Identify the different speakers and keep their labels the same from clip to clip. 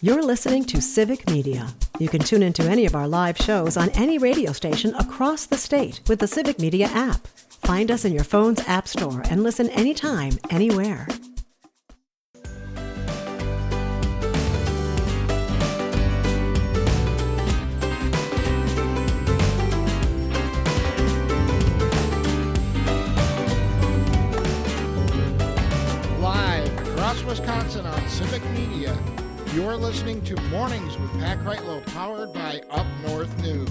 Speaker 1: You're listening to Civic Media. You can tune into any of our live shows on any radio station across the state with the Civic Media app. Find us in your phone's app store and listen anytime, anywhere.
Speaker 2: Live across Wisconsin on Civic Media, you're listening to Mornings with Pat Kreitlow, powered by Up North News.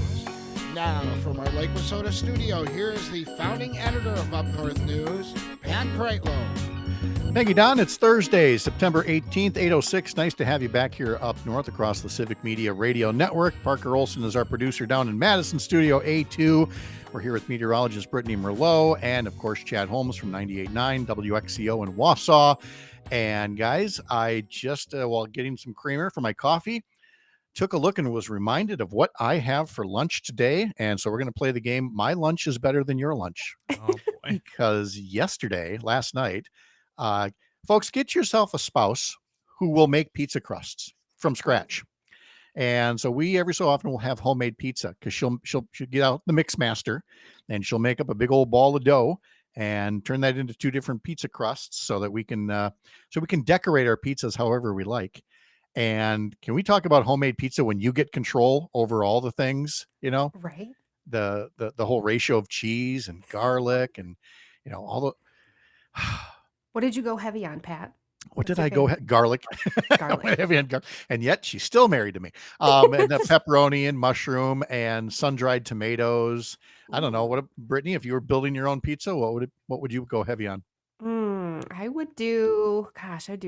Speaker 2: Now, from our Lake Wissota studio, here is the founding editor of Up North News, Pat Kreitlow.
Speaker 3: Thank you, Don. It's Thursday, September 18th, 8:06. Nice to have you back here up north across the Civic Media Radio Network. Parker Olson is our producer down in Madison Studio A2. We're here with meteorologist Brittany Merlot and, of course, Chad Holmes from 98.9 WXCO in Wausau. And, guys, I just, while getting some creamer for my coffee, took a look and was reminded of what I have for lunch today. And so we're going to play the game, My Lunch is Better Than Your Lunch.
Speaker 4: Oh, boy.
Speaker 3: Because last night, folks, get yourself a spouse who will make pizza crusts from scratch. And so we every so often will have homemade pizza because she'll get out the mix master and she'll make up a big old ball of dough and turn that into two different pizza crusts so that we can decorate our pizzas however we like. And can we talk about homemade pizza when you get control over all the things,
Speaker 5: Right.
Speaker 3: The whole ratio of cheese and garlic and, all the,
Speaker 5: What did you go heavy on, Pat?
Speaker 3: what
Speaker 5: What's
Speaker 3: did I
Speaker 5: your
Speaker 3: go?
Speaker 5: favorite?
Speaker 3: Garlic.
Speaker 5: Garlic.
Speaker 3: Heavy on garlic. And yet she's still married to me. And the pepperoni and mushroom and sun-dried tomatoes. I don't know Brittany, if you were building your own pizza, what would you go heavy on?
Speaker 5: I'd do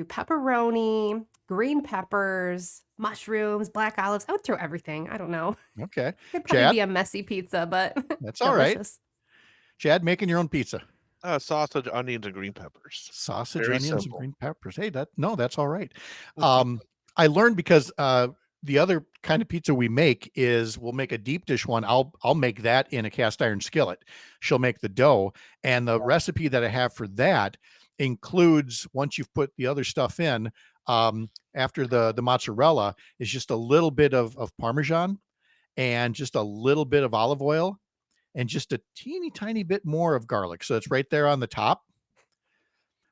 Speaker 5: pepperoni, green peppers, mushrooms, black olives. I would throw everything. I don't know.
Speaker 3: Okay.
Speaker 5: It'd probably
Speaker 3: Chad?
Speaker 5: be a messy pizza, but
Speaker 3: That's all right.
Speaker 5: delicious.
Speaker 3: Chad, making your own pizza.
Speaker 4: Sausage, onions, and green peppers.
Speaker 3: Sausage,
Speaker 4: Very
Speaker 3: onions,
Speaker 4: simple.
Speaker 3: and green peppers. Hey, that's all right. I learned because the other kind of pizza we make is we'll make a deep dish one. I'll make that in a cast iron skillet. She'll make the dough. And the recipe that I have for that includes, once you've put the other stuff in, after the mozzarella, is just a little bit of Parmesan and just a little bit of olive oil and just a teeny tiny bit more of garlic. So it's right there on the top.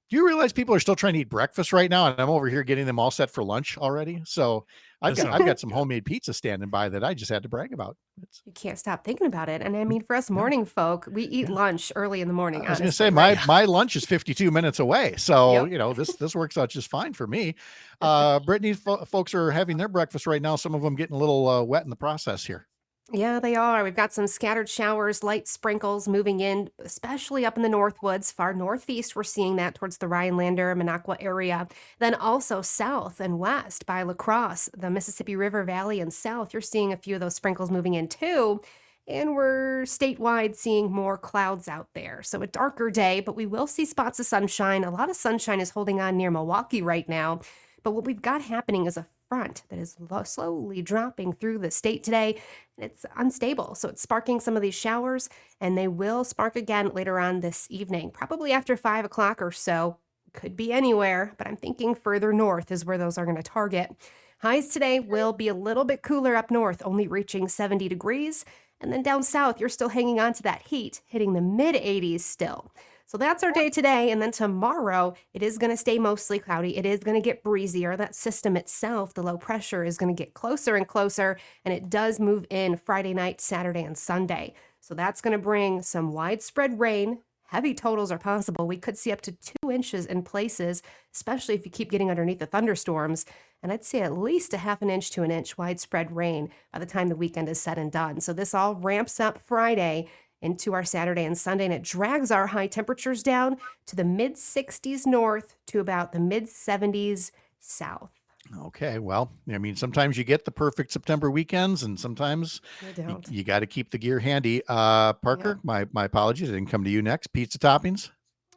Speaker 3: Do you realize people are still trying to eat breakfast right now? And I'm over here getting them all set for lunch already. So I've got some homemade pizza standing by that I just had to brag about.
Speaker 5: You can't stop thinking about it. And I mean, for us morning folk, we eat lunch early in the morning.
Speaker 3: I was going to
Speaker 5: honestly,
Speaker 3: say
Speaker 5: right?
Speaker 3: my lunch is 52 minutes away. So,
Speaker 5: Yep.
Speaker 3: this works out just fine for me. Brittany, folks are having their breakfast right now. Some of them getting a little wet in the process here.
Speaker 5: Yeah, they are. We've got some scattered showers, light sprinkles moving in, especially up in the Northwoods, far northeast. We're seeing that towards the Rhinelander, Minocqua area. Then also south and west by La Crosse, the Mississippi River Valley and south. You're seeing a few of those sprinkles moving in too. And we're statewide seeing more clouds out there. So a darker day, but we will see spots of sunshine. A lot of sunshine is holding on near Milwaukee right now. But what we've got happening is a front that is slowly dropping through the state today. It's unstable, so it's sparking some of these showers, and they will spark again later on this evening, probably after 5 o'clock or so. Could be anywhere, but I'm thinking further north is where those are going to target. Highs today will be a little bit cooler up north, only reaching 70 degrees. And then down south, you're still hanging on to that heat, hitting the mid-80s still. So that's our day today, and then tomorrow, it is going to stay mostly cloudy. It is going to get breezier. That system itself, the low pressure, is going to get closer and closer, and it does move in Friday night, Saturday, and Sunday. So that's going to bring some widespread rain. Heavy totals are possible. We could see up to 2 inches in places, especially if you keep getting underneath the thunderstorms. And I'd say at least a half an inch to an inch widespread rain by the time the weekend is said and done. So this all ramps up Friday into our Saturday and Sunday, and it drags our high temperatures down to the mid-60s north to about the mid-70s south.
Speaker 3: Okay, well, I mean, sometimes you get the perfect September weekends, and sometimes
Speaker 5: You don't.
Speaker 3: you got to keep the gear handy. Parker, my apologies, I didn't come to you next. Pizza toppings?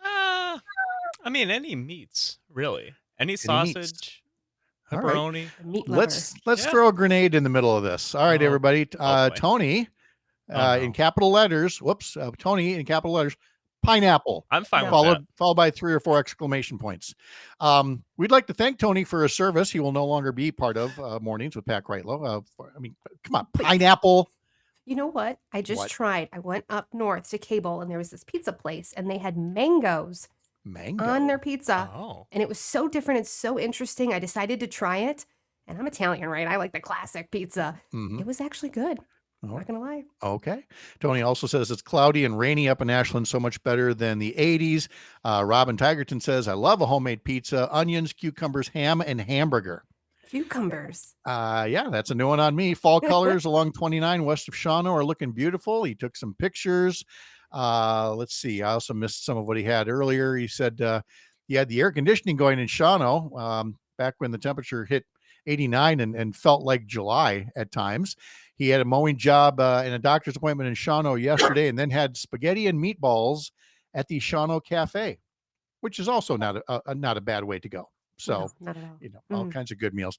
Speaker 4: I mean, any meats, really. Any
Speaker 3: meats.
Speaker 4: sausage,
Speaker 3: All right.
Speaker 4: pepperoni.
Speaker 5: The meat lover.
Speaker 3: Let's
Speaker 4: Yeah.
Speaker 3: throw a grenade in the middle of this. All right,
Speaker 4: Oh,
Speaker 3: everybody.
Speaker 4: boy.
Speaker 3: Tony,
Speaker 4: Oh, no.
Speaker 3: in capital letters. Tony in capital letters. pineapple,
Speaker 4: I'm fine
Speaker 5: No.
Speaker 4: with that.
Speaker 3: followed by 3 or 4 exclamation points. We'd like to thank Tony for his service. He will no longer be part of Mornings with Pat Kreitlow. I mean, come on, pineapple.
Speaker 5: You know what? I just
Speaker 3: What?
Speaker 5: tried. I went up north to Cable and there was this pizza place and they had mangoes
Speaker 3: Mango.
Speaker 5: on their pizza.
Speaker 4: Oh.
Speaker 5: And it was so different and so interesting. I decided to try it. And I'm Italian, right? I like the classic pizza.
Speaker 3: Mhm.
Speaker 5: It was actually good.
Speaker 3: Oh.
Speaker 5: Not gonna lie.
Speaker 3: Okay. Tony also says it's cloudy and rainy up in Ashland, so much better than the 80s. Robin Tigerton says, I love a homemade pizza, onions, cucumbers, ham, and hamburger.
Speaker 5: Cucumbers.
Speaker 3: Yeah, that's a new one on me. Fall colors along 29 west of Shawano are looking beautiful. He took some pictures. Let's see. I also missed some of what he had earlier. He said he had the air conditioning going in Shawano back when the temperature hit 89 and felt like July at times. He had a mowing job and a doctor's appointment in Shawano yesterday, and then had spaghetti and meatballs at the Shawano Cafe, which is also not a bad way to go. So,
Speaker 5: No, not at all.
Speaker 3: all kinds of good meals.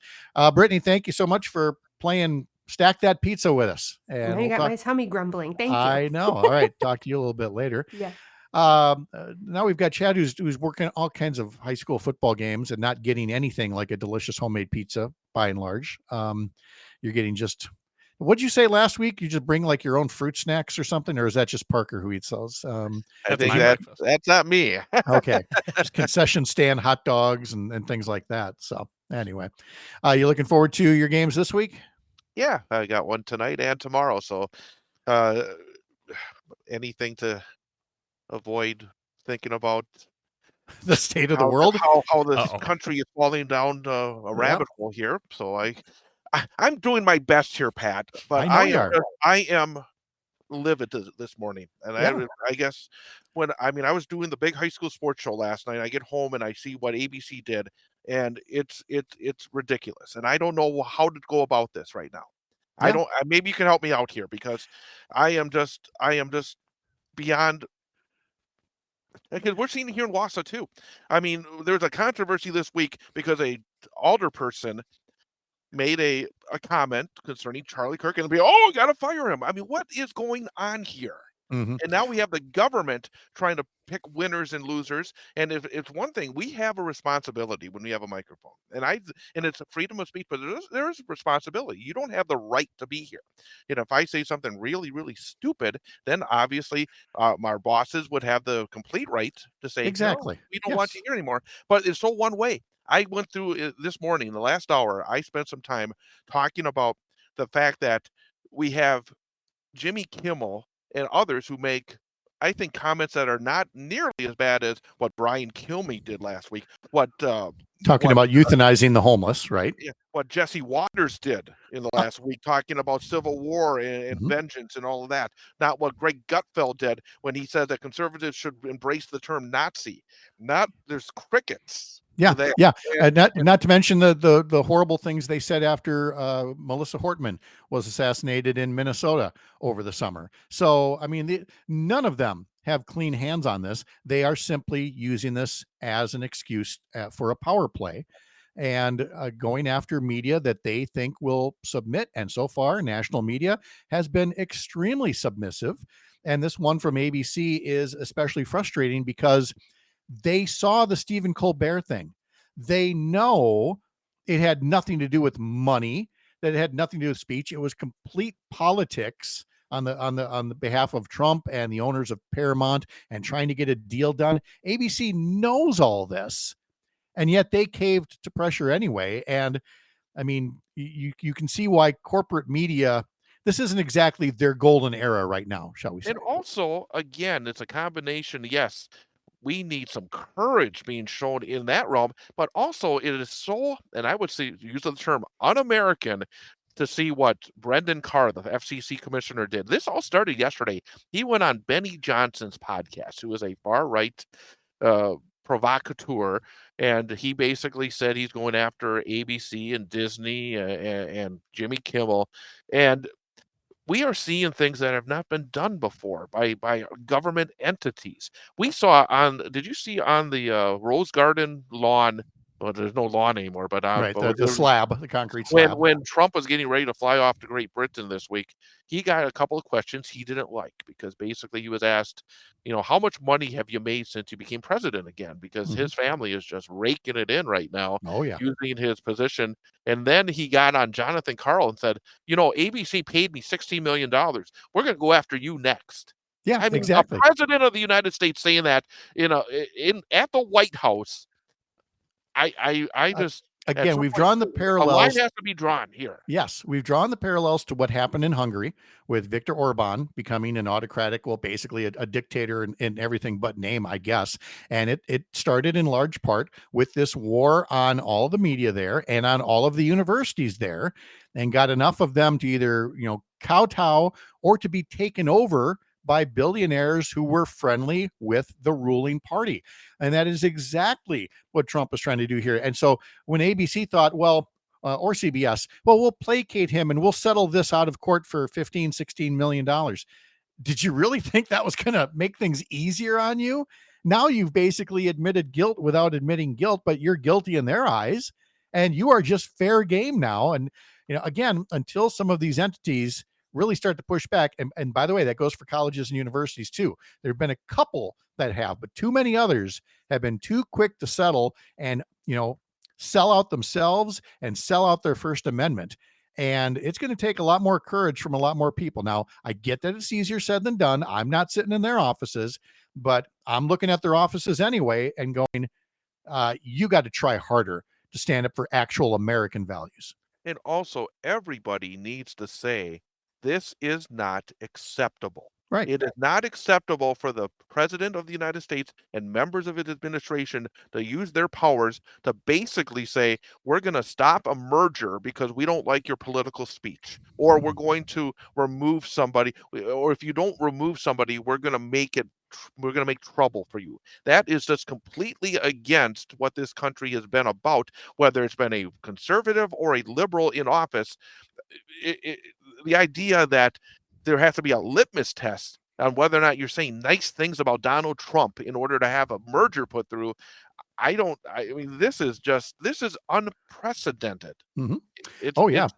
Speaker 3: Brittany, thank you so much for playing Stack That Pizza with us. And
Speaker 5: Now you got my tummy grumbling. Thank you.
Speaker 3: I know. All right. Talk to you a little bit later.
Speaker 5: Yeah.
Speaker 3: Now we've got Chad who's working all kinds of high school football games and not getting anything like a delicious homemade pizza by and large. You're getting just, what'd you say last week? You just bring like your own fruit snacks or something, or is that just Parker who eats those?
Speaker 6: I
Speaker 4: That's
Speaker 6: think
Speaker 4: my breakfast.
Speaker 6: that's not me.
Speaker 3: Okay. Just concession stand hot dogs and things like that. So anyway, you looking forward to your games this week?
Speaker 6: Yeah, I got one tonight and tomorrow. So anything to avoid thinking about
Speaker 3: The state of the world?
Speaker 6: how this
Speaker 4: Uh-oh.
Speaker 6: country is falling down a rabbit hole here. So I'm doing my best here, Pat. But
Speaker 3: I know you are.
Speaker 6: I am livid this morning, and
Speaker 3: Yeah.
Speaker 6: I guess I was doing the big high school sports show last night. I get home and I see what ABC did, and it's ridiculous. And I don't know how to go about this right now. I
Speaker 3: Yeah.
Speaker 6: don't. Maybe you can help me out here because I am just beyond. Because we're seeing it here in Wausau too. I mean, there's a controversy this week because a alderperson made a comment concerning Charlie Kirk and we got to fire him. I mean, what is going on here?
Speaker 3: Mhm.
Speaker 6: And now we have the government trying to pick winners and losers. And if it's one thing, we have a responsibility when we have a microphone. And it's a freedom of speech, but there is a responsibility. You don't have the right to be here. And if I say something really, really stupid, then obviously our bosses would have the complete right to say,
Speaker 3: Exactly.
Speaker 6: no, we don't want you here anymore. But it's so one way. I went through it this morning, the last hour, I spent some time talking about the fact that we have Jimmy Kimmel and others who make, I think, comments that are not nearly as bad as what Brian Kilmeade did last week.
Speaker 3: Talking about euthanizing the homeless, right?
Speaker 6: What Jesse Waters did in the last week, talking about Civil War and
Speaker 3: Mhm.
Speaker 6: vengeance and all of that. Not what Greg Gutfeld did when he said that conservatives should embrace the term Nazi. There's crickets.
Speaker 3: Yeah,
Speaker 6: there.
Speaker 3: yeah, and not to mention the horrible things they said after Melissa Hortman was assassinated in Minnesota over the summer. So, I mean, none of them have clean hands on this. They are simply using this as an excuse for a power play and going after media that they think will submit. And so far, national media has been extremely submissive. And this one from ABC is especially frustrating because they saw the Stephen Colbert thing. They know it had nothing to do with money, that it had nothing to do with speech. It was complete politics on the behalf of Trump and the owners of Paramount and trying to get a deal done. ABC knows all this, and yet they caved to pressure anyway. And I mean, you can see why corporate media, this isn't exactly their golden era right now, shall we say.
Speaker 6: And also, again, it's a combination. Yes, we need some courage being shown in that realm, but also it is so, and I would say, use the term un-American to see what Brendan Carr, the FCC commissioner, did. This all started yesterday. He went on Benny Johnson's podcast, who is a far-right provocateur, and he basically said he's going after ABC and Disney and Jimmy Kimmel. And we are seeing things that have not been done before by government entities. We saw did you see on the Rose Garden lawn well, there's no lawn anymore, but
Speaker 3: Right. The slab, the concrete
Speaker 6: when
Speaker 3: slab.
Speaker 6: Trump was getting ready to fly off to Great Britain this week, he got a couple of questions he didn't like because basically he was asked, how much money have you made since you became president again? Because
Speaker 3: Mhm.
Speaker 6: his family is just raking it in right now,
Speaker 3: Oh, yeah.
Speaker 6: using his position. And then he got on Jonathan Karl and said, ABC paid me $16 million. We're going to go after you next.
Speaker 3: Yeah,
Speaker 6: I mean,
Speaker 3: exactly.
Speaker 6: a president of the United States saying that at the White House, I just at
Speaker 3: Again,
Speaker 6: some
Speaker 3: we've
Speaker 6: point,
Speaker 3: drawn the
Speaker 6: a line
Speaker 3: parallels.
Speaker 6: has to be drawn here.
Speaker 3: Yes, we've drawn the parallels to what happened in Hungary with Viktor Orban becoming an autocratic, well, basically a dictator in everything but name, I guess. And it started in large part with this war on all the media there and on all of the universities there, and got enough of them to either, kowtow or to be taken over by billionaires who were friendly with the ruling party. And that is exactly what Trump is trying to do here. And so when ABC thought, well, or CBS, well, we'll placate him and we'll settle this out of court for $15-16 million. Did you really think that was going to make things easier on you? Now you've basically admitted guilt without admitting guilt, but you're guilty in their eyes and you are just fair game now. And, again, until some of these entities really start to push back. And by the way, that goes for colleges and universities too. There have been a couple that have, but too many others have been too quick to settle and, sell out themselves and sell out their First Amendment. And it's going to take a lot more courage from a lot more people. Now, I get that it's easier said than done. I'm not sitting in their offices, but I'm looking at their offices anyway and going, you got to try harder to stand up for actual American values.
Speaker 6: And also, everybody needs to say, this is not acceptable.
Speaker 3: Right.
Speaker 6: It is not acceptable for the president of the United States and members of his administration to use their powers to basically say, we're going to stop a merger because we don't like your political speech, or we're going to remove somebody, or if you don't remove somebody, we're going to make trouble for you. That is just completely against what this country has been about, whether it's been a conservative or a liberal in office. The idea that there has to be a litmus test on whether or not you're saying nice things about Donald Trump in order to have a merger put through. I mean, this is unprecedented.
Speaker 3: Mm-hmm.
Speaker 6: It's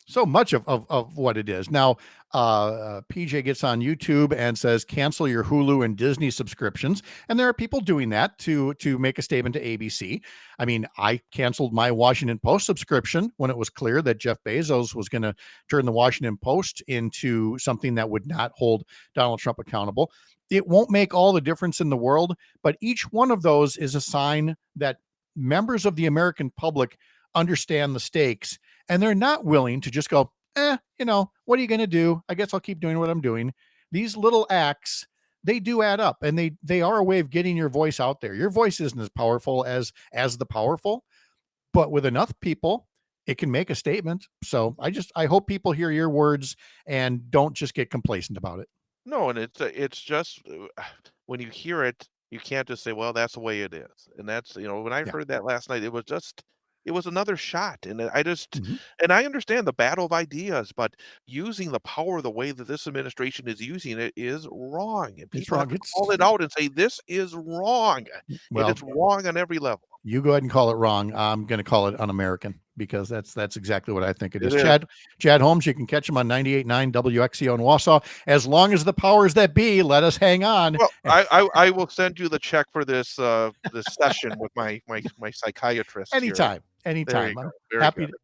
Speaker 3: So much of what it is. Now, PJ gets on YouTube and says, cancel your Hulu and Disney subscriptions. And there are people doing that to make a statement to ABC. I mean, I canceled my Washington Post subscription when it was clear that Jeff Bezos was going to turn the Washington Post into something that would not hold Donald Trump accountable. It won't make all the difference in the world, but each one of those is a sign that members of the American public understand the stakes, and they're not willing to just go, what are you going to do? I guess I'll keep doing what I'm doing. These little acts, they do add up, and they are a way of getting your voice out there. Your voice isn't as powerful as the powerful, but with enough people, it can make a statement. So I hope people hear your words and don't just get complacent about it.
Speaker 6: No, and it's just when you hear it, you can't just say, well, that's the way it is. And that's, when I heard that last night, it was another shot. And and I understand the battle of ideas, but using the power the way that this administration is using it is wrong. And people have to call it out and say, this is wrong.
Speaker 3: Well,
Speaker 6: and it's wrong on every level.
Speaker 3: You go ahead and call it wrong. I'm going to call it un-American because that's exactly what I think it is. Chad Holmes, you can catch him on 98.9 WXCO in Wausau. As long as the powers that be let us hang on.
Speaker 6: Well, I will send you the check for this this session with my psychiatrist.
Speaker 3: Anytime. I'm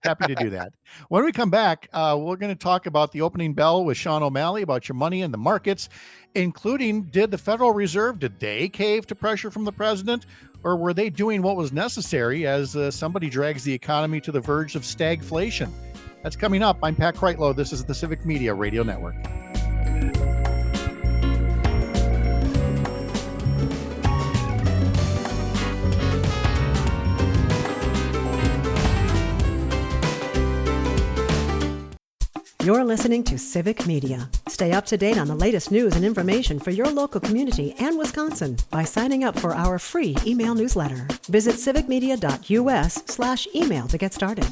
Speaker 3: happy to do that. When we come back, we're going to talk about the opening bell with Sean O'Malley about your money in the markets, including did the Federal Reserve, did they cave to pressure from the president, or were they doing what was necessary as somebody drags the economy to the verge of stagflation? That's coming up. I'm Pat Kreitlow. This is the Civic Media Radio Network.
Speaker 1: You're listening to Civic Media. Stay up to date on the latest news and information for your local community and Wisconsin by signing up for our free email newsletter. Visit civicmedia.us/email to get started.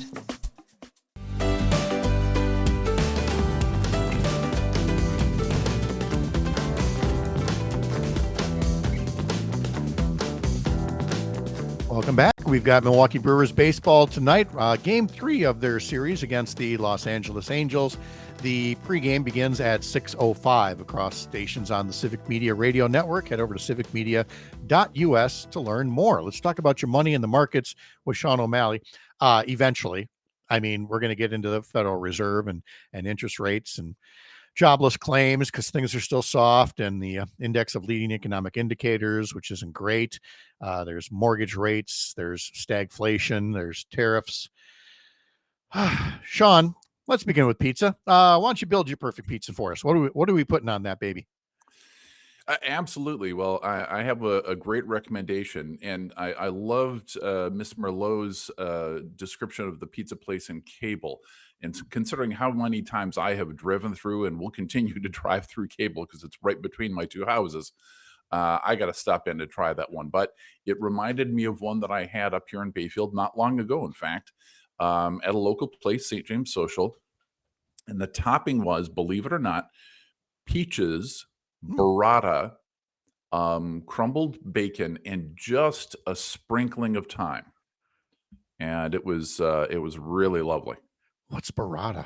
Speaker 3: Welcome back. We've got Milwaukee Brewers baseball tonight, game 3 of their series against the Los Angeles Angels. The pregame begins at 6:05 across stations on the Civic Media radio network. Head over to civicmedia.us to learn more. Let's talk about your money in the markets with Sean O'Malley eventually. I mean, we're going to get into the Federal Reserve and interest rates and jobless claims because things are still soft, and the index of leading economic indicators, which isn't great. There's mortgage rates, there's stagflation, there's tariffs. Sean, let's begin with pizza. Why don't you build your perfect pizza for us? What are we putting on that baby?
Speaker 7: Absolutely. Well, I have a great recommendation, and I loved Miss Merlot's description of the pizza place in Cable. And considering how many times I have driven through and will continue to drive through Cable because it's right between my two houses, I got to stop in to try that one. But it reminded me of one that I had up here in Bayfield not long ago, in fact, at a local place, St. James Social. And the topping was, believe it or not, peaches, burrata, crumbled bacon, and just a sprinkling of thyme. And it was really lovely.
Speaker 3: What's burrata?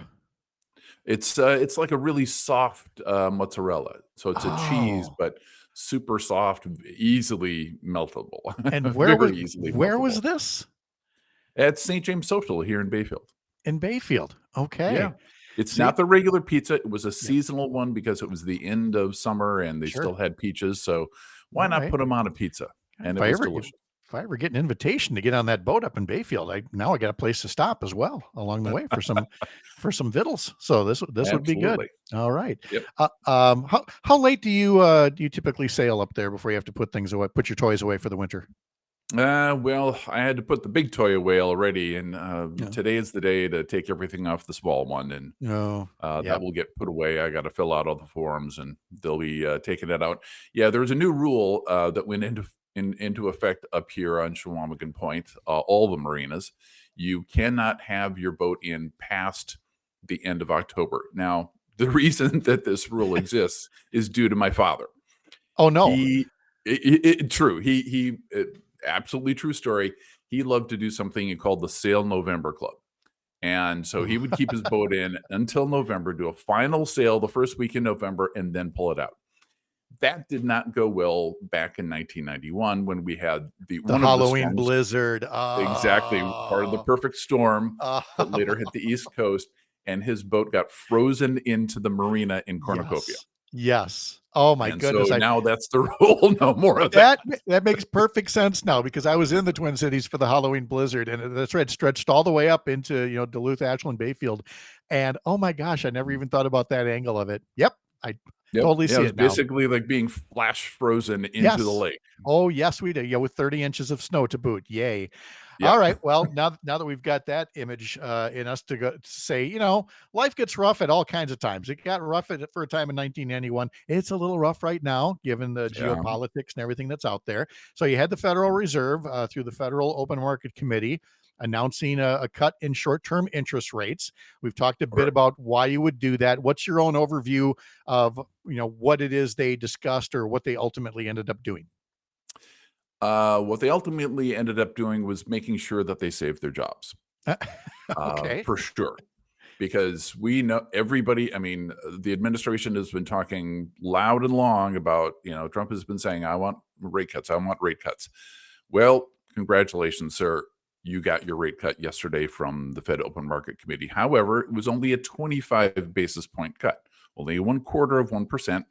Speaker 7: It's like a really soft mozzarella. So it's a cheese, but super soft, easily meltable.
Speaker 3: And where
Speaker 7: meltable.
Speaker 3: was this?
Speaker 7: At St. James Social here in Bayfield.
Speaker 3: In Bayfield. Okay.
Speaker 7: Yeah. It's not the regular pizza. It was a seasonal one because it was the end of summer and they still had peaches. So why not put them on a pizza? And it was delicious.
Speaker 3: If I ever get an invitation to get on that boat up in Bayfield, I got a place to stop as well along the way for some vittles. So this would be good. All right.
Speaker 7: Yep.
Speaker 3: How late do you typically sail up there before you have to put things away, put your toys away for the winter?
Speaker 7: Well, I had to put the big toy away already, and today is the day to take everything off the small one, and that will get put away. I got to fill out all the forms, and they'll be taking that out. Yeah, there's a new rule that went into effect up here on Chequamegon Point. All the marinas, you cannot have your boat in past the end of October. Now, the reason that this rule exists is due to my father.
Speaker 3: Oh no!
Speaker 7: True. He absolutely true story. He loved to do something he called the Sail November Club. And so he would keep his boat in until November, do a final sail the first week in November, and then pull it out. That did not go well back in 1991 when we had the
Speaker 3: Halloween blizzard.
Speaker 7: Exactly. Part of the perfect storm that later hit the East Coast. And his boat got frozen into the marina in Cornucopia.
Speaker 3: Yes. Oh my goodness!
Speaker 7: So now that's the rule. No more of that.
Speaker 3: That makes perfect sense now because I was in the Twin Cities for the Halloween blizzard, and the thread stretched all the way up into Duluth, Ashland, Bayfield, and oh my gosh, I never even thought about that angle of it. Yep, I totally see it now.
Speaker 7: Basically like being flash frozen into the lake.
Speaker 3: Oh yes, we do. Yeah, with 30 inches of snow to boot. Yay. Yep. All right. Well, now that we've got that image in us to say, life gets rough at all kinds of times. It got rough for a time in 1991. It's a little rough right now, given the geopolitics and everything that's out there. So you had the Federal Reserve through the Federal Open Market Committee announcing a cut in short-term interest rates. We've talked a bit about why you would do that. What's your own overview of, what it is they discussed or what they ultimately ended up doing?
Speaker 7: What they ultimately ended up doing was making sure that they saved their jobs.
Speaker 3: Okay.
Speaker 7: For sure. Because we know everybody, I mean, the administration has been talking loud and long about, Trump has been saying, I want rate cuts. Well, congratulations, sir. You got your rate cut yesterday from the Fed Open Market Committee. However, it was only a 25 basis point cut, only 1/4%.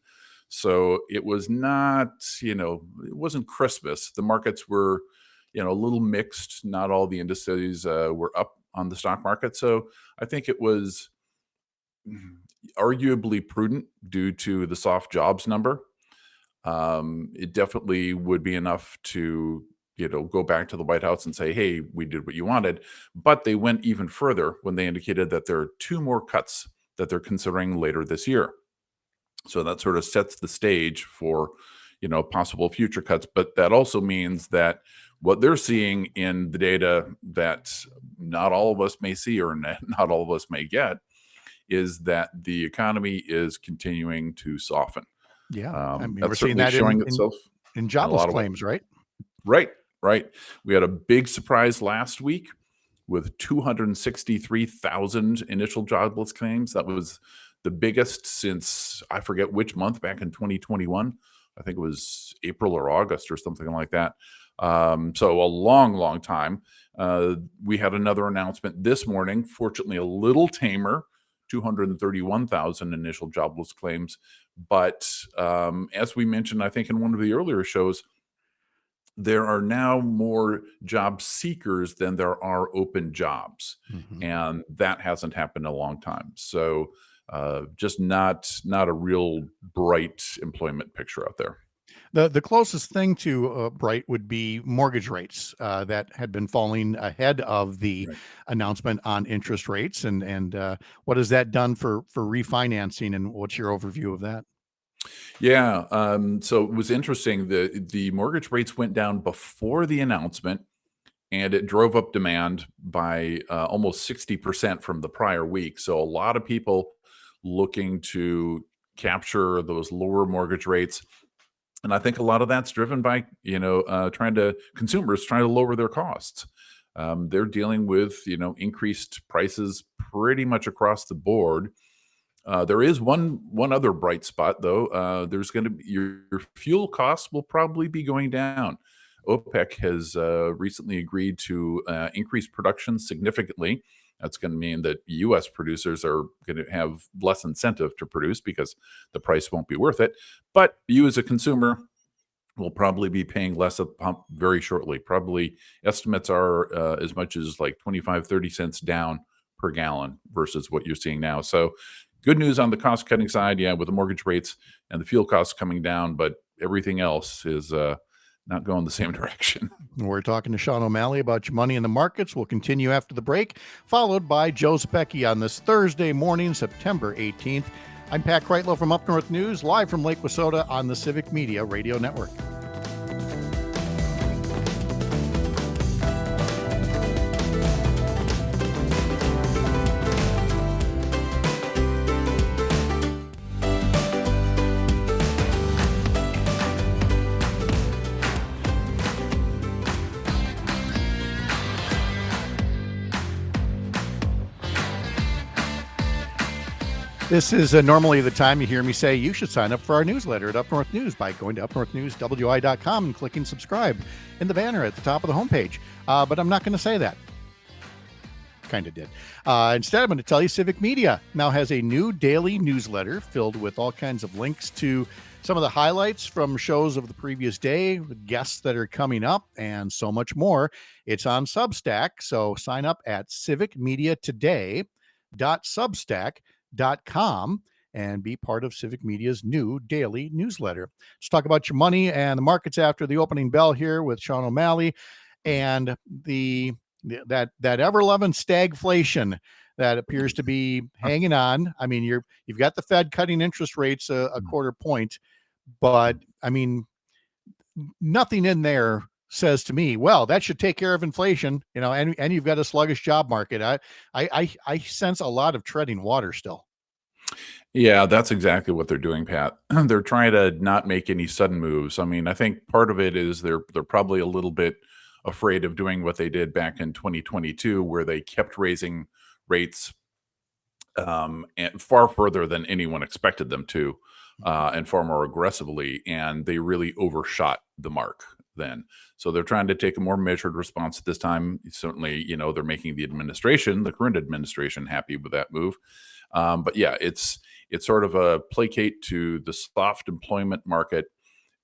Speaker 7: So it was not, it wasn't Christmas. The markets were, a little mixed. Not all the indices were up on the stock market. So I think it was arguably prudent due to the soft jobs number. It definitely would be enough to, go back to the White House and say, hey, we did what you wanted. But they went even further when they indicated that there are 2 more cuts that they're considering later this year. So that sort of sets the stage for, possible future cuts. But that also means that what they're seeing in the data that not all of us may see or not all of us may get is that the economy is continuing to soften.
Speaker 3: Yeah. We're seeing that
Speaker 7: showing itself
Speaker 3: in jobless claims, right?
Speaker 7: Right. right? We had a big surprise last week with 263,000 initial jobless claims. That was the biggest since I forget which month back in 2021. I think it was April or August or something like that. So a long, long time. We had another announcement this morning, fortunately a little tamer, 231,000 initial jobless claims. But as we mentioned, I think in one of the earlier shows, there are now more job seekers than there are open jobs, and that hasn't happened in a long time. So just not a real bright employment picture out there.
Speaker 3: The closest thing to bright would be mortgage rates that had been falling ahead of the
Speaker 7: Right.
Speaker 3: announcement on interest rates, and what has that done for refinancing, and what's your overview of that?
Speaker 7: Yeah. So it was interesting. The mortgage rates went down before the announcement, and it drove up demand by almost 60% from the prior week. So a lot of people looking to capture those lower mortgage rates. And I think a lot of that's driven by, consumers trying to lower their costs. They're dealing with, increased prices pretty much across the board. There is one other bright spot though. There's going to be your fuel costs will probably be going down. OPEC has recently agreed to increase production significantly. That's going to mean that U.S. producers are going to have less incentive to produce because the price won't be worth it. But you, as a consumer, will probably be paying less at the pump very shortly. Probably estimates are as much as like 25, 30 cents down per gallon versus what you're seeing now. So good news on the cost cutting side. Yeah, with the mortgage rates and the fuel costs coming down, but everything else is not going the same direction.
Speaker 3: We're talking to Sean O'Malley about your money in the markets. We'll continue after the break, followed by Joe Zepecki on this Thursday morning, September 18th. I'm Pat Kreitlow from Up North News, live from Lake Wausau on the Civic Media Radio Network. This is normally the time you hear me say you should sign up for our newsletter at Up North News by going to upnorthnewswi.com and clicking subscribe in the banner at the top of the homepage. But I'm not going to say that. Kind of did. Instead, I'm going to tell you Civic Media now has a new daily newsletter filled with all kinds of links to some of the highlights from shows of the previous day, guests that are coming up, and so much more. It's on Substack, so sign up at civicmediatoday.substack.com and be part of Civic Media's new daily newsletter. Let's talk about your money and the markets after the opening bell here with Sean O'Malley and that ever-loving stagflation that appears to be hanging on. I mean, you've got the Fed cutting interest rates a quarter point, but I mean, nothing in there says to me, well, that should take care of inflation, and you've got a sluggish job market. I sense a lot of treading water still.
Speaker 7: Yeah, that's exactly what they're doing, Pat. They're trying to not make any sudden moves. I mean, I think part of it is they're probably a little bit afraid of doing what they did back in 2022, where they kept raising rates and far further than anyone expected them to, and far more aggressively, and they really overshot the mark then. So they're trying to take a more measured response at this time. Certainly, they're making the current administration, happy with that move. But yeah, it's sort of a placate to the soft employment market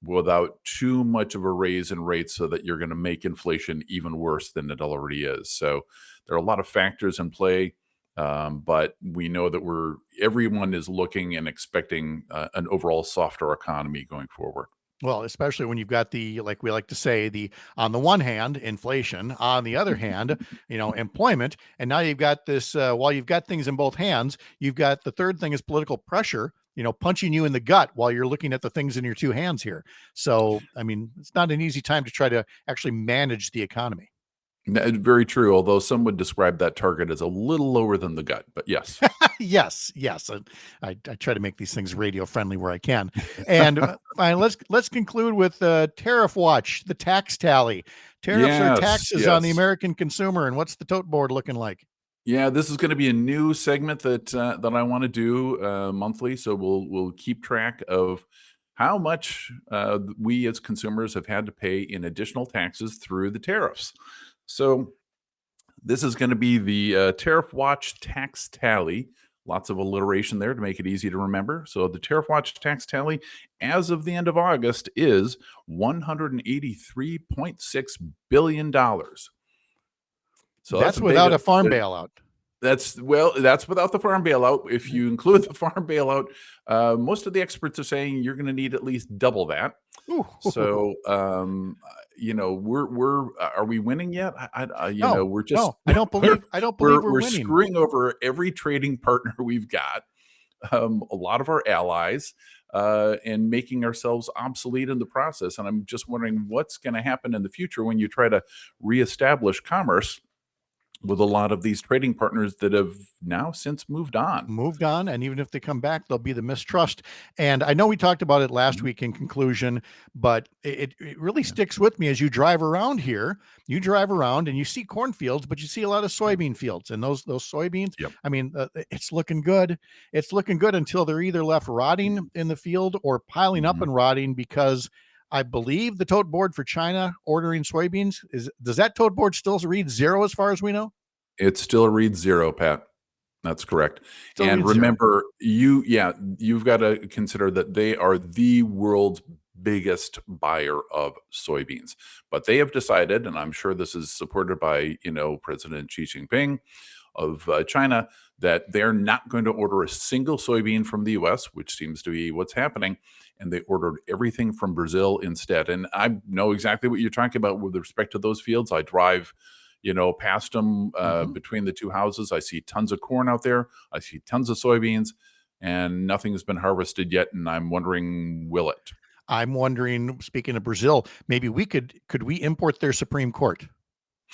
Speaker 7: without too much of a raise in rates so that you're going to make inflation even worse than it already is. So there are a lot of factors in play, but we know that everyone is looking and expecting an overall softer economy going forward.
Speaker 3: Well, especially when you've got like we like to say, on the one hand, inflation, on the other hand, employment. And now you've got this, while you've got things in both hands, you've got the third thing is political pressure, punching you in the gut while you're looking at the things in your two hands here. So, I mean, it's not an easy time to try to actually manage the economy.
Speaker 7: Very true. Although some would describe that target as a little lower than the gut, but yes.
Speaker 3: Yes. I try to make these things radio friendly where I can. And fine, let's conclude with Tariff Watch, the tax tally. Tariffs are taxes on the American consumer. And what's the tote board looking like?
Speaker 7: Yeah, this is going to be a new segment that I want to do monthly. So we'll keep track of how much we as consumers have had to pay in additional taxes through the tariffs. So this is going to be the Tariff Watch tax tally. Lots of alliteration there to make it easy to remember. So the Tariff Watch tax tally as of the end of August is $183.6 billion. So
Speaker 3: that's without a farm bailout.
Speaker 7: That's without the farm bailout. If you include the farm bailout, most of the experts are saying you're going to need at least double that.
Speaker 3: Ooh.
Speaker 7: So, are we winning yet? We're just.
Speaker 3: No, I don't believe we're winning.
Speaker 7: Screwing over every trading partner we've got, a lot of our allies, and making ourselves obsolete in the process. And I'm just wondering what's going to happen in the future when you try to reestablish commerce with a lot of these trading partners that have now since moved on.
Speaker 3: And even if they come back, there'll be the mistrust. And I know we talked about it last week in conclusion, but it really sticks with me as you drive around here. You drive around and you see cornfields, but you see a lot of soybean fields, and those soybeans.
Speaker 7: Yep.
Speaker 3: I mean, it's looking good. It's looking good until they're either left rotting in the field or piling up and rotting, because I believe the tote board for China ordering soybeans does that tote board still read 0 as far as we know?
Speaker 7: It still reads 0, Pat. That's correct.
Speaker 3: Still
Speaker 7: and remember, you've got to consider that they are the world's biggest buyer of soybeans. But they have decided, and I'm sure this is supported by, President Xi Jinping of China, that they're not going to order a single soybean from the U.S., which seems to be what's happening. And they ordered everything from Brazil instead. And I know exactly what you're talking about with respect to those fields. I drive past them between the two houses. I see tons of corn out there. I see tons of soybeans, and nothing has been harvested yet. And I'm wondering, will it?
Speaker 3: I'm wondering, speaking of Brazil, maybe could we import their Supreme Court?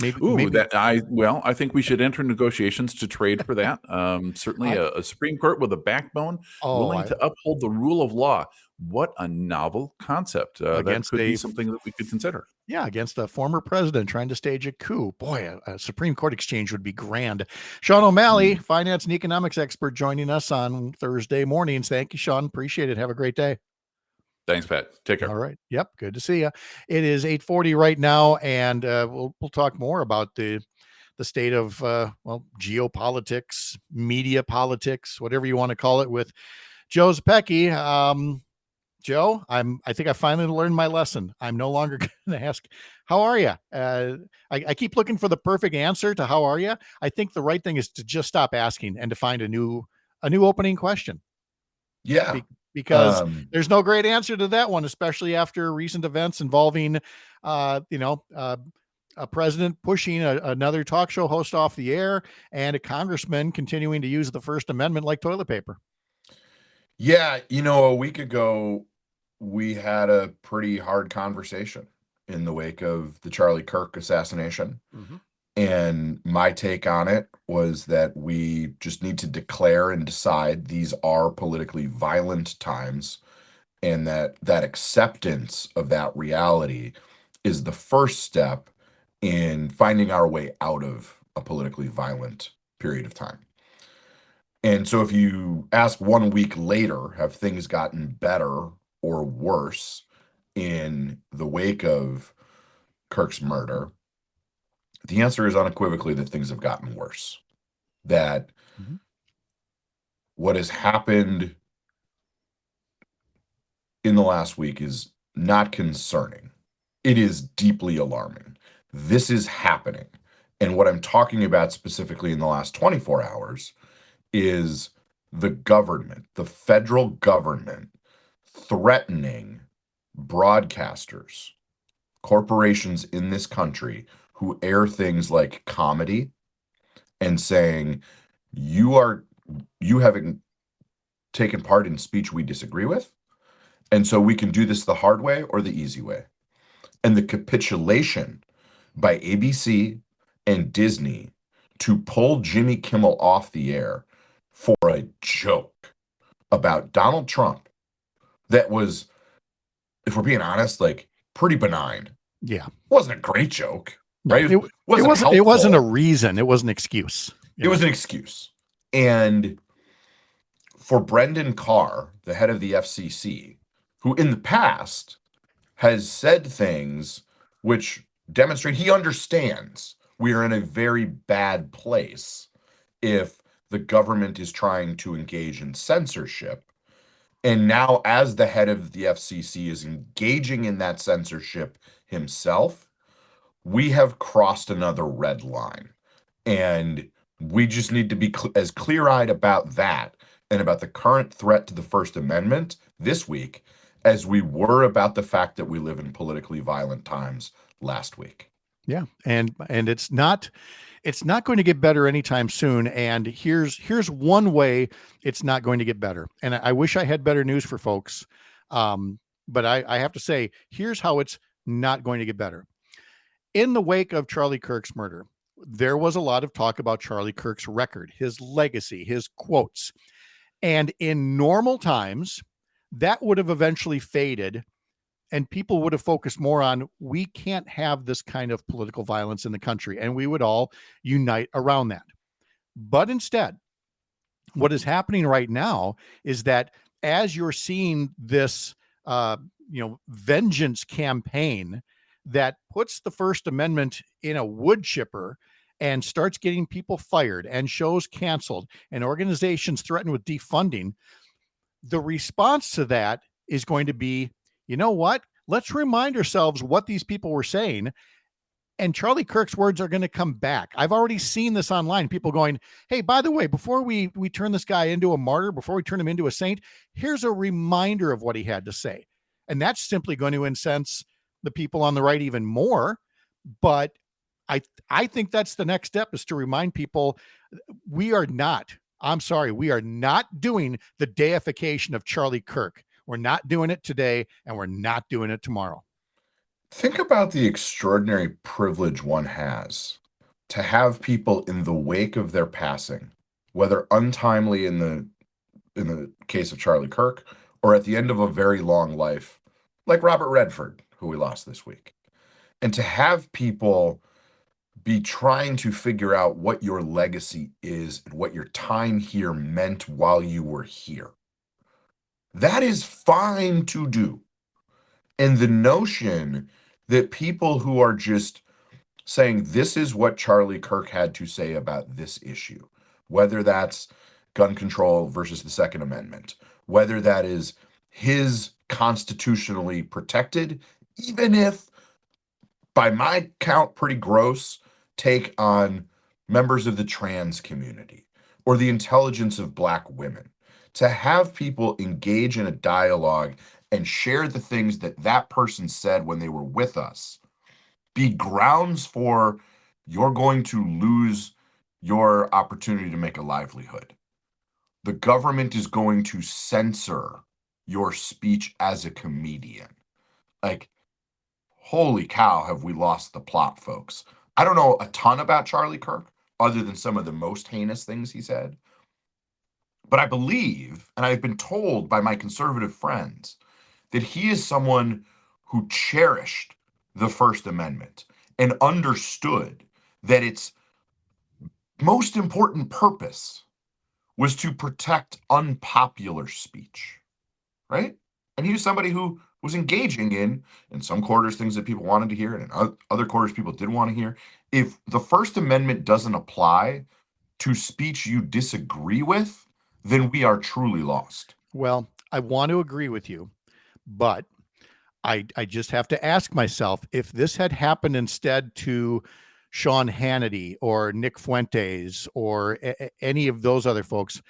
Speaker 7: I think we should enter negotiations to trade for that. Certainly a Supreme Court with a backbone, willing to uphold the rule of law. What a novel concept. That could be something that we could consider.
Speaker 3: Yeah, against a former president trying to stage a coup. Boy, a Supreme Court exchange would be grand. Sean O'Malley, finance and economics expert, joining us on Thursday mornings. Thank you, Sean. Appreciate it. Have a great day.
Speaker 7: Thanks, Pat. Take care.
Speaker 3: All right. Yep. Good to see you. It is 8:40 right now, and we'll talk more about the state of geopolitics, media politics, whatever you want to call it, with Joe Zepecki. Joe, I think I finally learned my lesson. I'm no longer going to ask, how are you? I keep looking for the perfect answer to how are you. I think the right thing is to just stop asking and to find a new opening question.
Speaker 8: Yeah.
Speaker 3: Because there's no great answer to that one, especially after recent events involving, a president pushing another talk show host off the air, and a congressman continuing to use the First Amendment like toilet paper.
Speaker 8: Yeah. A week ago, we had a pretty hard conversation in the wake of the Charlie Kirk assassination.
Speaker 3: Mm-hmm.
Speaker 8: And my take on it was that we just need to declare and decide these are politically violent times, and that acceptance of that reality is the first step in finding our way out of a politically violent period of time. And so if you ask 1 week later, have things gotten better or worse in the wake of Kirk's murder? The answer is unequivocally that things have gotten worse. That what has happened in the last week is not concerning. It is deeply alarming. This is happening. And what I'm talking about specifically in the last 24 hours is the government, the federal government, threatening broadcasters, corporations in this country who air things like comedy, and saying, you haven't taken part in speech we disagree with, and so we can do this the hard way or the easy way. And the capitulation by ABC, and Disney to pull Jimmy Kimmel off the air for a joke about Donald Trump that was, if we're being honest, like pretty benign.
Speaker 3: Yeah.
Speaker 8: It wasn't a great joke,
Speaker 3: No,
Speaker 8: right?
Speaker 3: it wasn't a
Speaker 8: helpful.
Speaker 3: reason. It was an excuse.
Speaker 8: It was an excuse. And for Brendan Carr, the head of the FCC, who in the past has said things which demonstrate he understands we are in a very bad place if the government is trying to engage in censorship. And now, as the head of the FCC is engaging in that censorship himself, we have crossed another red line. And we just need to be as clear-eyed about that and about the current threat to the First Amendment this week as we were about the fact that we live in politically violent times last week.
Speaker 3: Yeah. And it's not going to get better anytime soon. And here's one way it's not going to get better. And I wish I had better news for folks. But I have to say, here's how it's not going to get better. In the wake of Charlie Kirk's murder, there was a lot of talk about Charlie Kirk's record, his legacy, his quotes. And in normal times, that would have eventually faded and people would have focused more on, we can't have this kind of political violence in the country, and we would all unite around that. But instead, what is happening right now is that as you're seeing this, vengeance campaign that puts the First Amendment in a wood chipper and starts getting people fired and shows canceled and organizations threatened with defunding, the response to that is going to be, you know what? Let's remind ourselves what these people were saying. And Charlie Kirk's words are going to come back. I've already seen this online. People going, hey, by the way, before we turn this guy into a martyr, before we turn him into a saint, here's a reminder of what he had to say. And that's simply going to incense the people on the right even more. But I think that's the next step, is to remind people we are not doing the deification of Charlie Kirk. We're not doing it today, and we're not doing it tomorrow.
Speaker 8: Think about the extraordinary privilege one has to have people in the wake of their passing, whether untimely in the case of Charlie Kirk or at the end of a very long life, like Robert Redford, who we lost this week. And to have people be trying to figure out what your legacy is and what your time here meant while you were here. That is fine to do. And the notion that people who are just saying this is what Charlie Kirk had to say about this issue, whether that's gun control versus the Second Amendment, whether that is his constitutionally protected, even if, by my count, pretty gross take on members of the trans community or the intelligence of Black women, to have people engage in a dialogue and share the things that person said when they were with us, be grounds for you're going to lose your opportunity to make a livelihood. The government is going to censor your speech as a comedian. Like, holy cow, have we lost the plot, folks. I don't know a ton about Charlie Kirk, other than some of the most heinous things he said. But I believe, and I've been told by my conservative friends, that he is someone who cherished the First Amendment and understood that its most important purpose was to protect unpopular speech, right? And he was somebody who was engaging in some quarters, things that people wanted to hear, and in other quarters, people didn't want to hear. If the First Amendment doesn't apply to speech you disagree with, then we are truly lost.
Speaker 3: Well, I want to agree with you, but I just have to ask myself, if this had happened instead to Sean Hannity or Nick Fuentes or any of those other folks,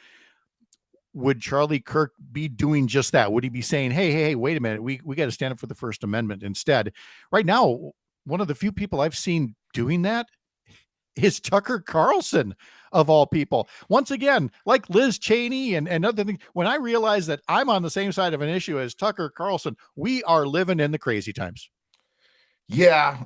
Speaker 3: would Charlie Kirk be doing just that? Would he be saying, hey, wait a minute, we got to stand up for the First Amendment instead? Right now, one of the few people I've seen doing that is Tucker Carlson, of all people. Once again, like Liz Cheney and other things, when I realize that I'm on the same side of an issue as Tucker Carlson, we are living in the crazy times.
Speaker 8: Yeah,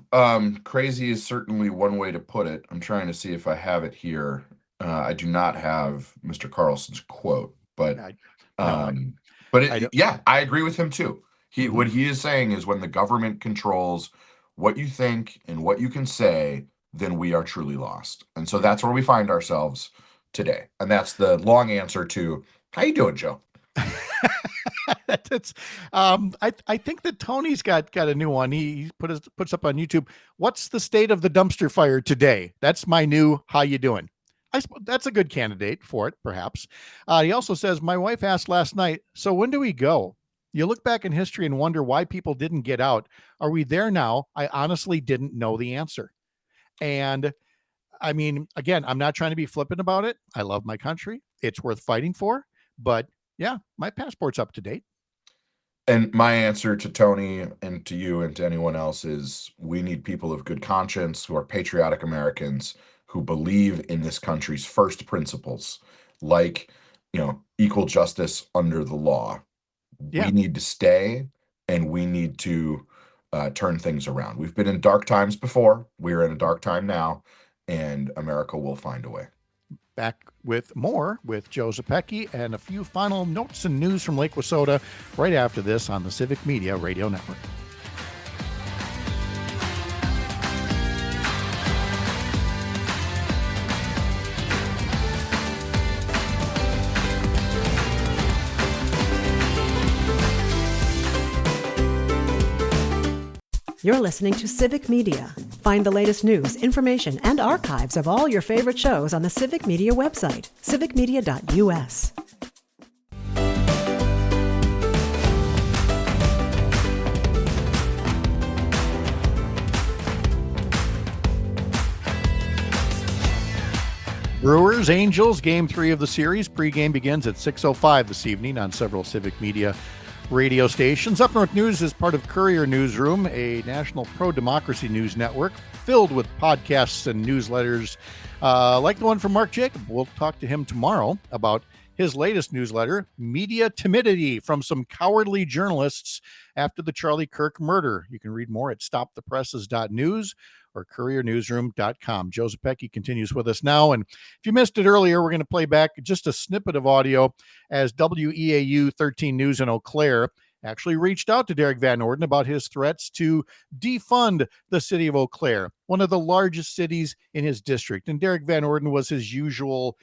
Speaker 8: crazy is certainly one way to put it. I'm trying to see if I have it here. I do not have Mr. Carlson's quote, but
Speaker 3: I, no,
Speaker 8: um, but
Speaker 3: I don't.
Speaker 8: yeah, I agree with him too.
Speaker 3: Mhm.
Speaker 8: What he is saying is when the government controls what you think and what you can say, then we are truly lost. And so that's where we find ourselves today. And that's the long answer to how you doing, Joe?
Speaker 3: That's I think that Tony's got a new one. He puts up on YouTube. What's the state of the dumpster fire today? That's my new how you doing. That's a good candidate for it, perhaps. He also says, my wife asked last night, so when do we go? You look back in history and wonder why people didn't get out. Are we there now? I honestly didn't know the answer. And I mean, again, I'm not trying to be flippant about it. I love my country. It's worth fighting for. But yeah, my passport's up to date.
Speaker 8: And my answer to Tony and to you and to anyone else is we need people of good conscience who are patriotic Americans who believe in this country's first principles, like, equal justice under the law.
Speaker 3: Yeah.
Speaker 8: We need to stay and we need to turn things around. We've been in dark times before. We're in a dark time now, and America will find a way.
Speaker 3: Back with more with Joe Zepecki and a few final notes and news from Lake Wausau right after this on the Civic Media Radio Network.
Speaker 1: You're listening to Civic Media. Find the latest news, information, and archives of all your favorite shows on the Civic Media website, civicmedia.us.
Speaker 3: Brewers, Angels, Game 3 of the series. Pregame begins at 6:05 this evening on several Civic Media radio stations. Up North News is part of Courier Newsroom, a national pro-democracy news network filled with podcasts and newsletters like the one from Mark Jacob. We'll talk to him tomorrow about his latest newsletter, Media Timidity, from some cowardly journalists after the Charlie Kirk murder. You can read more at stopthepresses.news or couriernewsroom.com. Joe Zepecki continues with us now. And if you missed it earlier, we're going to play back just a snippet of audio as WEAU 13 News in Eau Claire actually reached out to Derek Van Orden about his threats to defund the city of Eau Claire, one of the largest cities in his district. And Derek Van Orden was his usual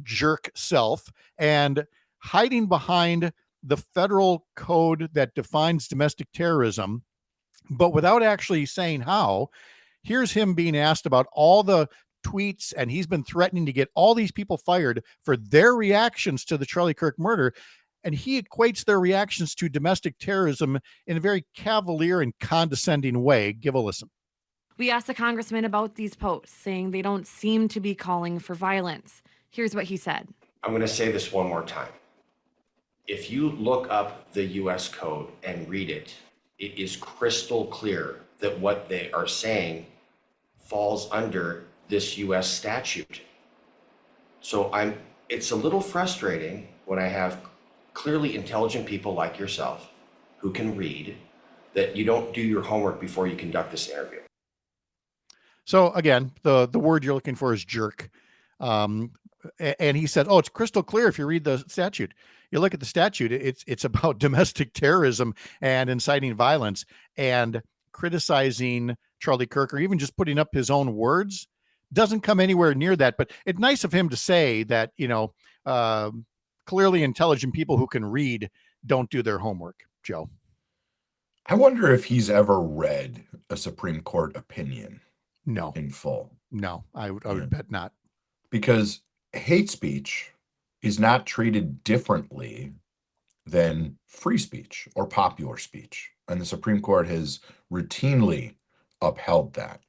Speaker 3: jerk self and hiding behind the federal code that defines domestic terrorism, but without actually saying how. Here's him being asked about all the tweets, and he's been threatening to get all these people fired for their reactions to the Charlie Kirk murder. And he equates their reactions to domestic terrorism in a very cavalier and condescending way. Give a listen.
Speaker 9: We asked the congressman about these posts, saying they don't seem to be calling for violence. Here's what he said.
Speaker 10: I'm going to say this one more time. If you look up the U.S. code and read it, it is crystal clear that what they are saying falls under this U.S. statute. So it's a little frustrating when I have clearly intelligent people like yourself who can read that you don't do your homework before you conduct this interview.
Speaker 3: So again, the word you're looking for is jerk. And he said, it's crystal clear if you read the statute. You look at the statute, it's about domestic terrorism and inciting violence, and criticizing Charlie Kirk or even just putting up his own words doesn't come anywhere near that. But it's nice of him to say that, clearly intelligent people who can read don't do their homework. Joe.
Speaker 8: I wonder if he's ever read a Supreme Court opinion.
Speaker 3: No.
Speaker 8: In full.
Speaker 3: No, I would bet not.
Speaker 8: Because hate speech is not treated differently than free speech or popular speech. And the Supreme Court has routinely upheld that.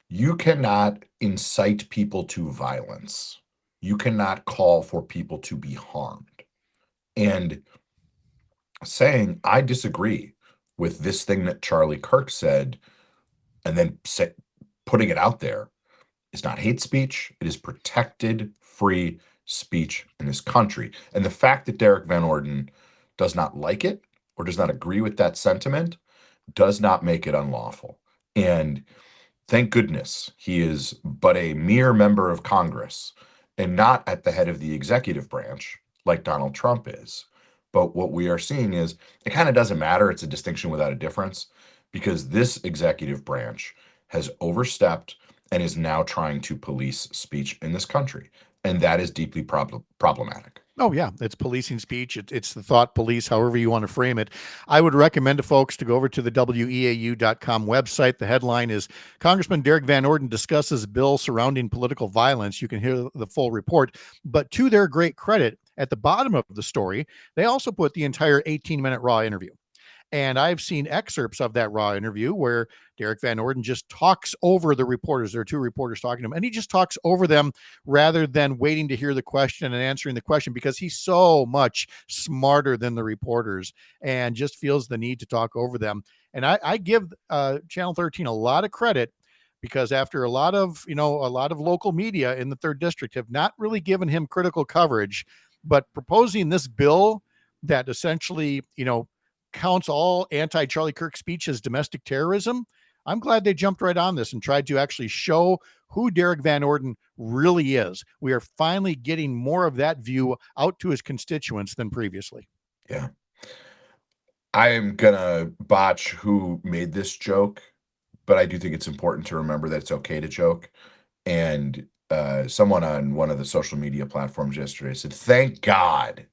Speaker 8: You cannot incite people to violence. You cannot call for people to be harmed. And saying, I disagree with this thing that Charlie Kirk said, and then putting it out there is not hate speech. It is protected free speech in this country. And the fact that Derek Van Orden does not like it or does not agree with that sentiment does not make it unlawful. And thank goodness he is but a mere member of Congress and not at the head of the executive branch like Donald Trump is. But what we are seeing is it kind of doesn't matter. It's a distinction without a difference, because this executive branch has overstepped and is now trying to police speech in this country. And that is deeply problematic.
Speaker 3: Oh, yeah. It's policing speech. It's the thought police, however you want to frame it. I would recommend to folks to go over to the WEAU.com website. The headline is Congressman Derek Van Orden discusses bill surrounding political violence. You can hear the full report. But to their great credit, at the bottom of the story, they also put the entire 18-minute raw interview. And I've seen excerpts of that raw interview where Derek Van Orden just talks over the reporters. There are two reporters talking to him, and he just talks over them rather than waiting to hear the question and answering the question, because he's so much smarter than the reporters and just feels the need to talk over them. And I give Channel 13 a lot of credit, because after a lot of local media in the 3rd District have not really given him critical coverage, but proposing this bill that essentially, counts all anti-Charlie Kirk speech as domestic terrorism, I'm glad they jumped right on this and tried to actually show who Derek Van Orden really is. We are finally getting more of that view out to his constituents than previously.
Speaker 8: Yeah. I am going to botch who made this joke, but I do think it's important to remember that it's okay to joke. And someone on one of the social media platforms yesterday said, thank God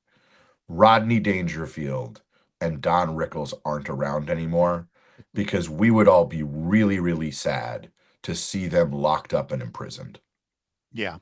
Speaker 8: Rodney Dangerfield and Don Rickles aren't around anymore, because we would all be really, really sad to see them locked up and imprisoned.
Speaker 3: Yeah.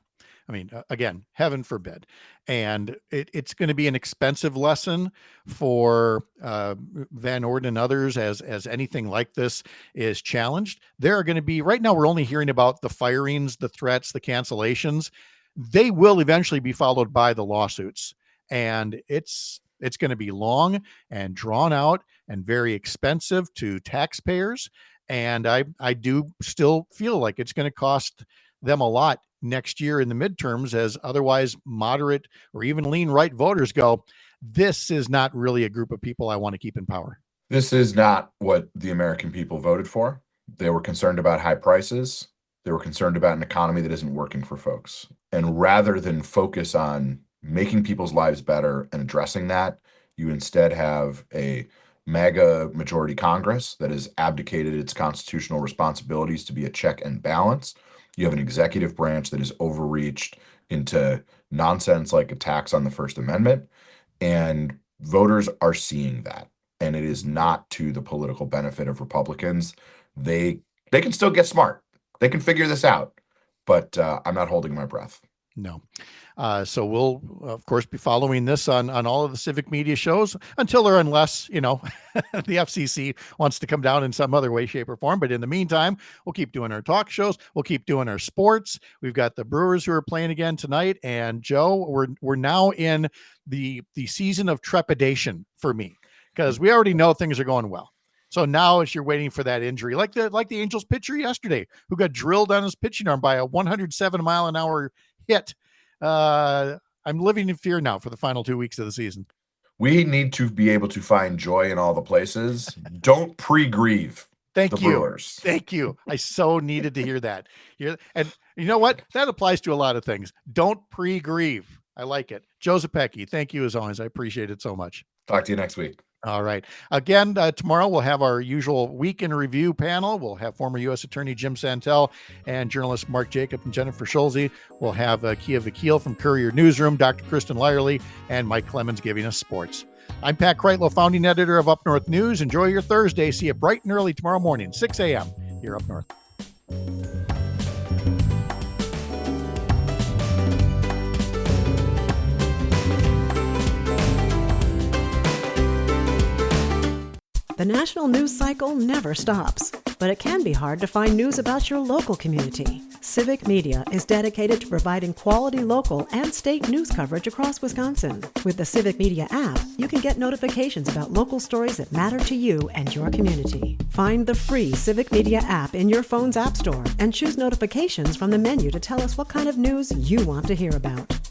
Speaker 3: I mean, again, heaven forbid. And it's going to be an expensive lesson for Van Orden and others as anything like this is challenged. There are going to be, right now, we're only hearing about the firings, the threats, the cancellations. They will eventually be followed by the lawsuits. And it's going to be long and drawn out and very expensive to taxpayers. And I do still feel like it's going to cost them a lot next year in the midterms, as otherwise moderate or even lean right voters go, this is not really a group of people I want to keep in power.
Speaker 8: This is not what the American people voted for. They were concerned about high prices. They were concerned about an economy that isn't working for folks. And rather than focus on making people's lives better and addressing that, you instead have a MAGA majority Congress that has abdicated its constitutional responsibilities to be a check and balance. You have an executive branch that has overreached into nonsense like attacks on the First Amendment, and voters are seeing that. And it is not to the political benefit of Republicans. They can still get smart. They can figure this out, but I'm not holding my breath.
Speaker 3: No. So we'll, of course, be following this on all of the Civic Media shows until or unless, the FCC wants to come down in some other way, shape, or form. But in the meantime, we'll keep doing our talk shows. We'll keep doing our sports. We've got the Brewers who are playing again tonight. And Joe, we're now in the season of trepidation for me, because we already know things are going well. So now, as you're waiting for that injury, like the Angels pitcher yesterday, who got drilled on his pitching arm by a 107-mile-an-hour hit. I'm living in fear now for the final 2 weeks of the season.
Speaker 8: We need to be able to find joy in all the places. Don't pre-grieve.
Speaker 3: Thank you.
Speaker 8: Brewers.
Speaker 3: Thank you. I so needed to hear that. And you know what? That applies to a lot of things. Don't pre-grieve. I like it. Joe Zepecki, thank you as always. I appreciate it so much.
Speaker 8: Talk to you next week.
Speaker 3: All right. Again, tomorrow we'll have our usual week in review panel. We'll have former U.S. Attorney Jim Santel and journalists Mark Jacob and Jennifer Schulze. We'll have Kia Vakil from Courier Newsroom, Dr. Kristen Lyerly, and Mike Clemens giving us sports. I'm Pat Kreitlow, founding editor of Up North News. Enjoy your Thursday. See you bright and early tomorrow morning, 6 a.m. here up north.
Speaker 1: The national news cycle never stops, but it can be hard to find news about your local community. Civic Media is dedicated to providing quality local and state news coverage across Wisconsin. With the Civic Media app, you can get notifications about local stories that matter to you and your community. Find the free Civic Media app in your phone's app store and choose notifications from the menu to tell us what kind of news you want to hear about.